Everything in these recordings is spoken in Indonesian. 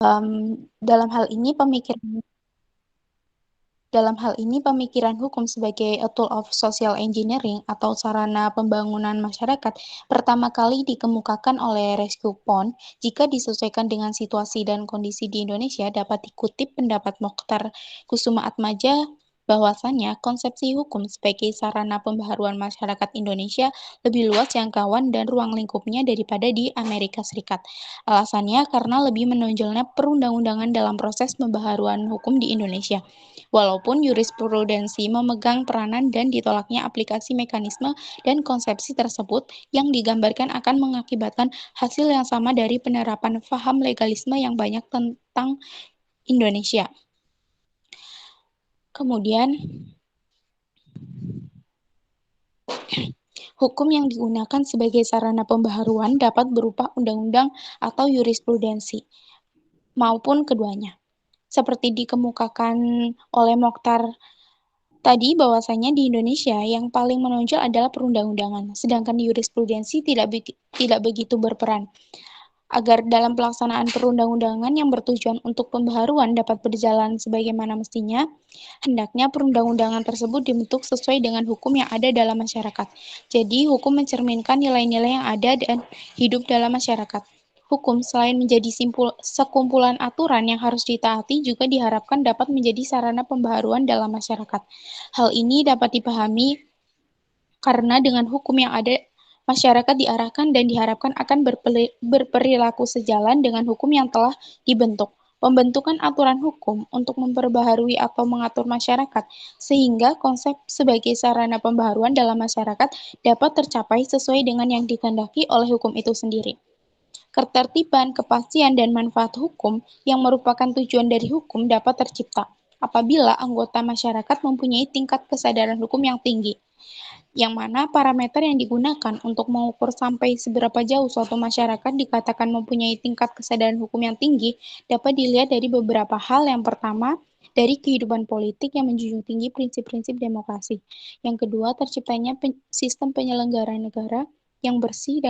Dalam hal ini pemikiran hukum sebagai a tool of social engineering atau sarana pembangunan masyarakat pertama kali dikemukakan oleh Rescue Pond. Jika disesuaikan dengan situasi dan kondisi di Indonesia, dapat dikutip pendapat Mokhtar Kusumaatmadja bahwasannya konsepsi hukum sebagai sarana pembaharuan masyarakat Indonesia lebih luas jangkauan dan ruang lingkupnya daripada di Amerika Serikat. Alasannya karena lebih menonjolnya perundang-undangan dalam proses pembaharuan hukum di Indonesia. Walaupun jurisprudensi memegang peranan dan ditolaknya aplikasi mekanisme dan konsepsi tersebut yang digambarkan akan mengakibatkan hasil yang sama dari penerapan paham legalisme yang banyak tentang Indonesia. Kemudian, hukum yang digunakan sebagai sarana pembaharuan dapat berupa undang-undang atau jurisprudensi, maupun keduanya. Seperti dikemukakan oleh Mokhtar tadi, bahwasanya di Indonesia yang paling menonjol adalah perundang-undangan, sedangkan jurisprudensi tidak begitu berperan. Agar dalam pelaksanaan perundang-undangan yang bertujuan untuk pembaharuan dapat berjalan sebagaimana mestinya, hendaknya perundang-undangan tersebut dibentuk sesuai dengan hukum yang ada dalam masyarakat. Jadi, hukum mencerminkan nilai-nilai yang ada dan hidup dalam masyarakat. Hukum selain menjadi sekumpulan aturan yang harus ditaati juga diharapkan dapat menjadi sarana pembaharuan dalam masyarakat. Hal ini dapat dipahami karena dengan hukum yang ada, masyarakat diarahkan dan diharapkan akan berperilaku sejalan dengan hukum yang telah dibentuk. Pembentukan aturan hukum untuk memperbaharui atau mengatur masyarakat, sehingga konsep sebagai sarana pembaharuan dalam masyarakat dapat tercapai sesuai dengan yang dikehendaki oleh hukum itu sendiri. Ketertiban, kepastian, dan manfaat hukum yang merupakan tujuan dari hukum dapat tercipta apabila anggota masyarakat mempunyai tingkat kesadaran hukum yang tinggi, yang mana parameter yang digunakan untuk mengukur sampai seberapa jauh suatu masyarakat dikatakan mempunyai tingkat kesadaran hukum yang tinggi dapat dilihat dari beberapa hal. Yang pertama, dari kehidupan politik yang menjunjung tinggi prinsip-prinsip demokrasi. Yang kedua, terciptanya sistem penyelenggaraan negara yang bersih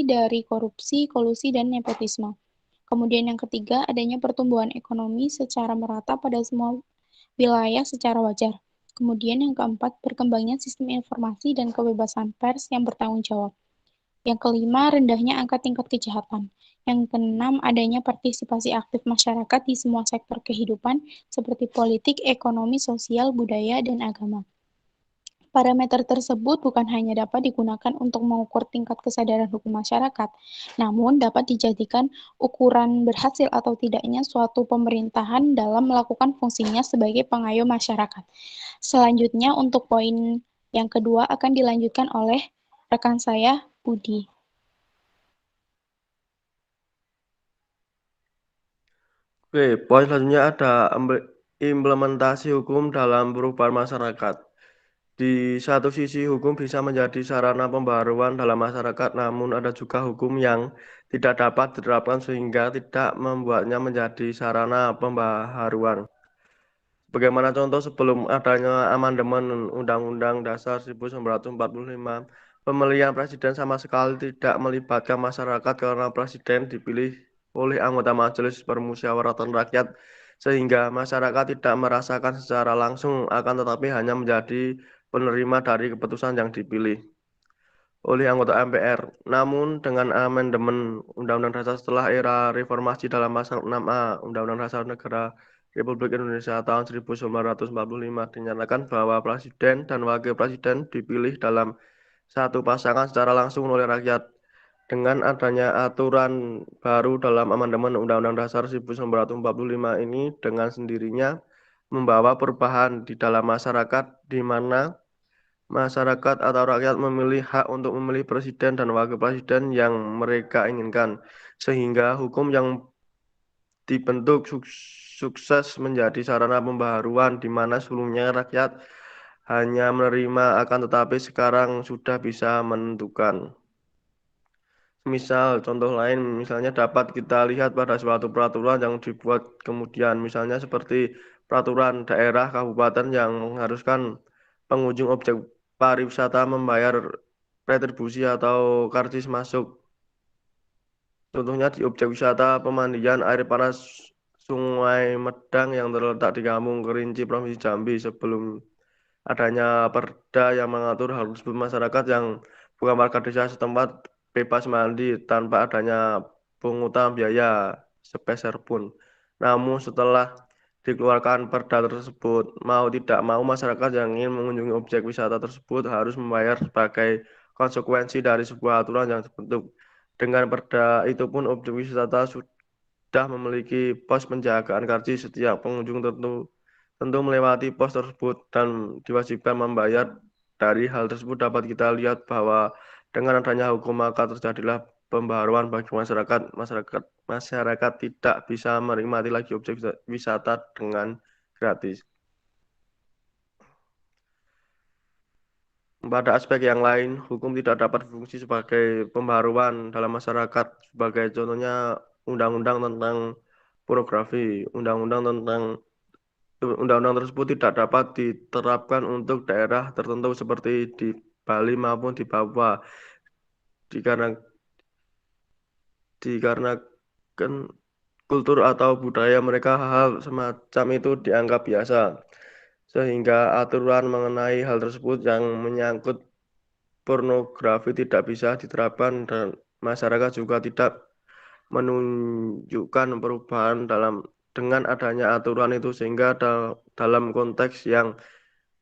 dari korupsi, kolusi, dan nepotisme. Kemudian yang ketiga, adanya pertumbuhan ekonomi secara merata pada semua wilayah secara wajar. Kemudian yang keempat, berkembangnya sistem informasi dan kebebasan pers yang bertanggung jawab. Yang kelima, rendahnya angka tingkat kejahatan. Yang keenam, adanya partisipasi aktif masyarakat di semua sektor kehidupan seperti politik, ekonomi, sosial, budaya, dan agama. Parameter tersebut bukan hanya dapat digunakan untuk mengukur tingkat kesadaran hukum masyarakat, namun dapat dijadikan ukuran berhasil atau tidaknya suatu pemerintahan dalam melakukan fungsinya sebagai pengayom masyarakat. Selanjutnya, untuk poin yang kedua akan dilanjutkan oleh rekan saya, Budi. Oke, poin selanjutnya ada implementasi hukum dalam perubahan masyarakat. Di satu sisi, hukum bisa menjadi sarana pembaharuan dalam masyarakat, namun ada juga hukum yang tidak dapat diterapkan sehingga tidak membuatnya menjadi sarana pembaharuan. Bagaimana contoh sebelum adanya amandemen Undang-Undang Dasar 1945, pemilihan presiden sama sekali tidak melibatkan masyarakat karena presiden dipilih oleh anggota Majelis Permusyawaratan Rakyat sehingga masyarakat tidak merasakan secara langsung akan tetapi hanya menjadi penerima dari keputusan yang dipilih oleh anggota MPR. Namun dengan amandemen Undang-Undang Dasar setelah era reformasi dalam pasal 6A Undang-Undang Dasar Negara Republik Indonesia tahun 1945 dinyatakan bahwa presiden dan wakil presiden dipilih dalam satu pasangan secara langsung oleh rakyat. Dengan adanya aturan baru dalam amandemen Undang-Undang Dasar 1945 ini dengan sendirinya membawa perubahan di dalam masyarakat di mana masyarakat atau rakyat memilih hak untuk memilih presiden dan wakil presiden yang mereka inginkan, sehingga hukum yang dibentuk sukses menjadi sarana pembaharuan di mana sebelumnya rakyat hanya menerima akan tetapi sekarang sudah bisa menentukan. Misal, contoh lain misalnya dapat kita lihat pada suatu peraturan yang dibuat kemudian, misalnya seperti peraturan daerah kabupaten yang mengharuskan pengunjung objek pariwisata membayar retribusi atau karcis masuk. Contohnya di objek wisata pemandian air panas Sungai Medang yang terletak di Kampung Kerinci, Provinsi Jambi. Sebelum adanya perda yang mengatur hal tersebut, masyarakat yang bukan warga desa setempat bebas mandi tanpa adanya pungutan biaya sepeser pun. Namun setelah dikeluarkan perda tersebut, mau tidak mau masyarakat yang ingin mengunjungi objek wisata tersebut harus membayar sebagai konsekuensi dari sebuah aturan yang terbentuk. Dengan perda itu pun objek wisata sudah memiliki pos penjagaan karcis. Setiap pengunjung tentu melewati pos tersebut dan diwajibkan membayar. Dari hal tersebut dapat kita lihat bahwa dengan adanya hukum maka terjadilah pembaharuan bagi masyarakat. Masyarakat tidak bisa menikmati lagi objek wisata dengan gratis. Pada aspek yang lain, hukum tidak dapat berfungsi sebagai pembaharuan dalam masyarakat. Sebagai contohnya, undang-undang tentang pornografi, undang-undang tersebut tidak dapat diterapkan untuk daerah tertentu seperti di Bali maupun di Papua, dikarenakan kultur atau budaya mereka hal semacam itu dianggap biasa, sehingga aturan mengenai hal tersebut yang menyangkut pornografi tidak bisa diterapkan dan masyarakat juga tidak menunjukkan perubahan dengan adanya aturan itu, sehingga dalam konteks yang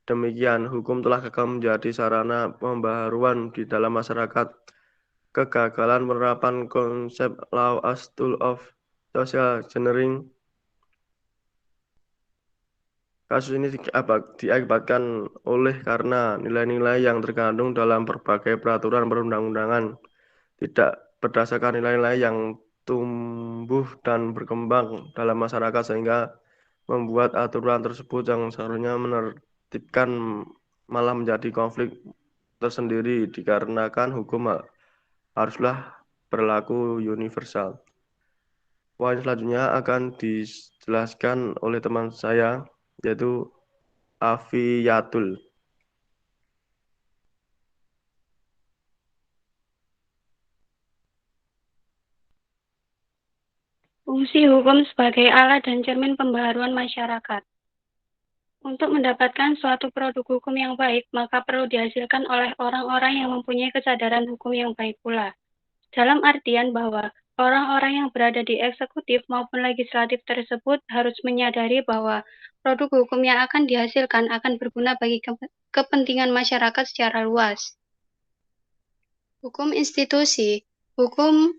demikian hukum telah gagal menjadi sarana pembaharuan di dalam masyarakat. Kegagalan penerapan konsep law as tool of social engineering. Kasus ini diakibatkan oleh karena nilai-nilai yang terkandung dalam berbagai peraturan perundang-undangan tidak berdasarkan nilai-nilai yang tumbuh dan berkembang dalam masyarakat, sehingga membuat aturan tersebut yang seharusnya menertibkan malah menjadi konflik tersendiri dikarenakan hukum haruslah berlaku universal. Poin selanjutnya akan dijelaskan oleh teman saya, yaitu Afiyatul. Fungsi hukum sebagai alat dan cermin pembaharuan masyarakat. Untuk mendapatkan suatu produk hukum yang baik, maka perlu dihasilkan oleh orang-orang yang mempunyai kesadaran hukum yang baik pula. Dalam artian bahwa orang-orang yang berada di eksekutif maupun legislatif tersebut harus menyadari bahwa produk hukum yang akan dihasilkan akan berguna bagi kepentingan masyarakat secara luas. Hukum institusi, hukum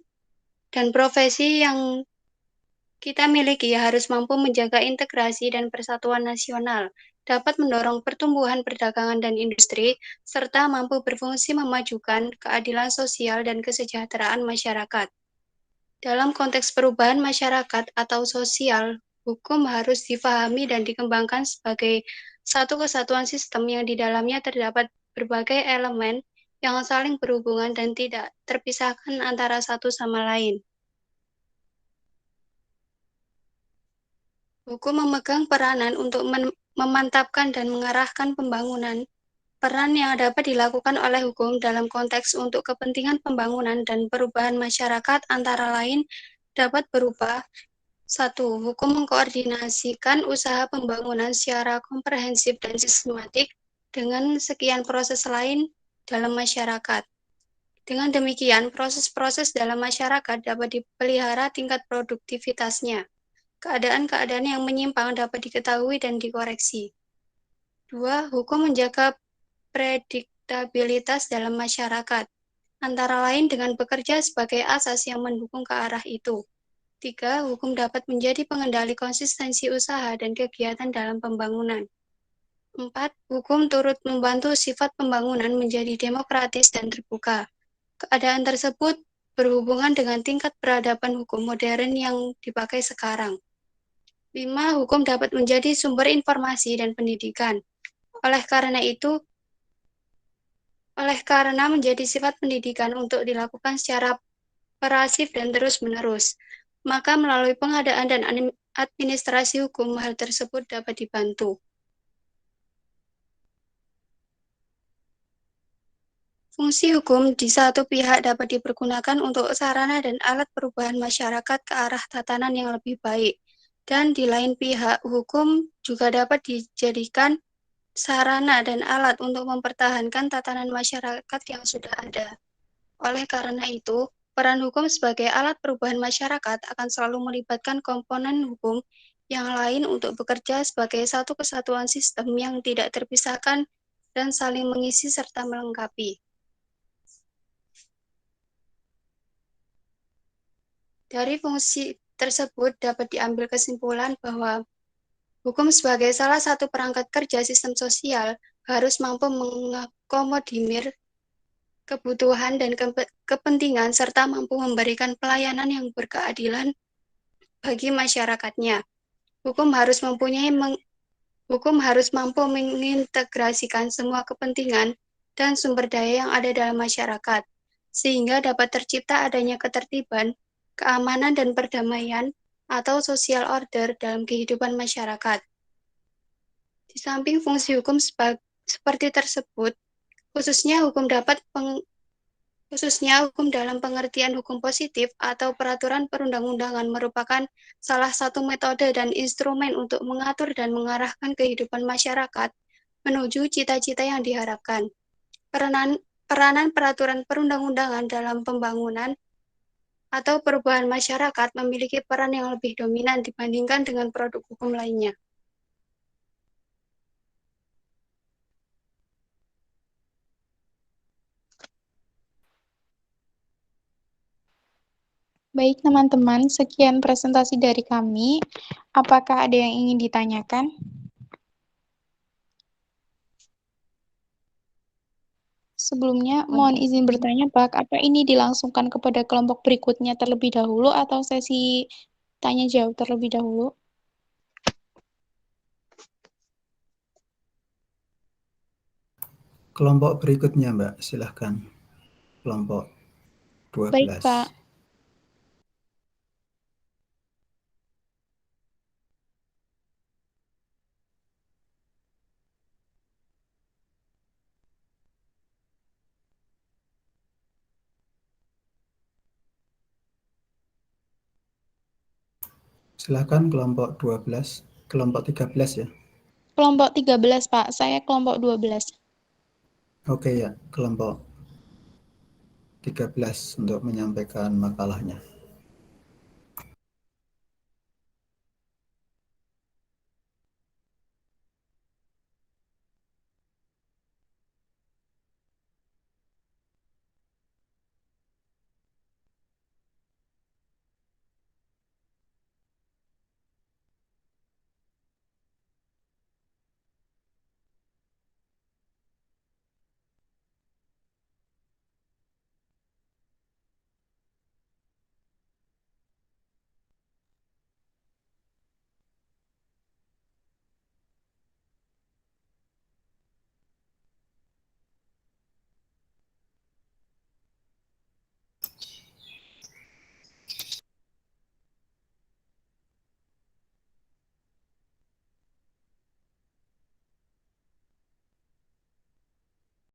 dan profesi yang kita miliki harus mampu menjaga integrasi dan persatuan nasional, dapat mendorong pertumbuhan perdagangan dan industri, serta mampu berfungsi memajukan keadilan sosial dan kesejahteraan masyarakat. Dalam konteks perubahan masyarakat atau sosial, hukum harus difahami dan dikembangkan sebagai satu kesatuan sistem yang di dalamnya terdapat berbagai elemen yang saling berhubungan dan tidak terpisahkan antara satu sama lain. Hukum memegang peranan untuk memantapkan dan mengarahkan pembangunan. Peran yang dapat dilakukan oleh hukum dalam konteks untuk kepentingan pembangunan dan perubahan masyarakat antara lain dapat berupa: 1. Hukum mengkoordinasikan usaha pembangunan secara komprehensif dan sistematik dengan sekian proses lain dalam masyarakat. Dengan demikian, proses-proses dalam masyarakat dapat dipelihara tingkat produktivitasnya. Keadaan-keadaan yang menyimpang dapat diketahui dan dikoreksi. 2. Hukum menjaga prediktabilitas dalam masyarakat, antara lain dengan bekerja sebagai asas yang mendukung ke arah itu. 3. Hukum dapat menjadi pengendali konsistensi usaha dan kegiatan dalam pembangunan. 4. Hukum turut membantu sifat pembangunan menjadi demokratis dan terbuka. Keadaan tersebut berhubungan dengan tingkat peradaban hukum modern yang dipakai sekarang. 5. Hukum dapat menjadi sumber informasi dan pendidikan. Oleh karena menjadi sifat pendidikan untuk dilakukan secara perasif dan terus-menerus, maka melalui pengadaan dan administrasi hukum hal tersebut dapat dibantu. Fungsi hukum di satu pihak dapat dipergunakan untuk sarana dan alat perubahan masyarakat ke arah tatanan yang lebih baik. Dan di lain pihak, hukum juga dapat dijadikan sarana dan alat untuk mempertahankan tatanan masyarakat yang sudah ada. Oleh karena itu, peran hukum sebagai alat perubahan masyarakat akan selalu melibatkan komponen hukum yang lain untuk bekerja sebagai satu kesatuan sistem yang tidak terpisahkan dan saling mengisi serta melengkapi. Dari fungsi tersebut dapat diambil kesimpulan bahwa hukum sebagai salah satu perangkat kerja sistem sosial harus mampu mengakomodir kebutuhan dan kepentingan serta mampu memberikan pelayanan yang berkeadilan bagi masyarakatnya. Hukum harus mampu mengintegrasikan semua kepentingan dan sumber daya yang ada dalam masyarakat, sehingga dapat tercipta adanya ketertiban, keamanan dan perdamaian atau social order dalam kehidupan masyarakat. Di samping fungsi hukum seperti tersebut, khususnya hukum dalam pengertian hukum positif atau peraturan perundang-undangan merupakan salah satu metode dan instrumen untuk mengatur dan mengarahkan kehidupan masyarakat menuju cita-cita yang diharapkan. Peranan peraturan perundang-undangan dalam pembangunan atau perubahan masyarakat memiliki peran yang lebih dominan dibandingkan dengan produk hukum lainnya. Baik teman-teman, sekian presentasi dari kami. Apakah ada yang ingin ditanyakan? Sebelumnya, mohon izin bertanya, Pak, apa ini dilangsungkan kepada kelompok berikutnya terlebih dahulu atau sesi tanya jawab terlebih dahulu? Kelompok berikutnya, Mbak, silahkan. Kelompok 12. Baik, Pak. Silahkan kelompok 12, kelompok 13 ya. Kelompok 13, Pak. Saya kelompok 12. Oke ya, kelompok 13 untuk menyampaikan makalahnya.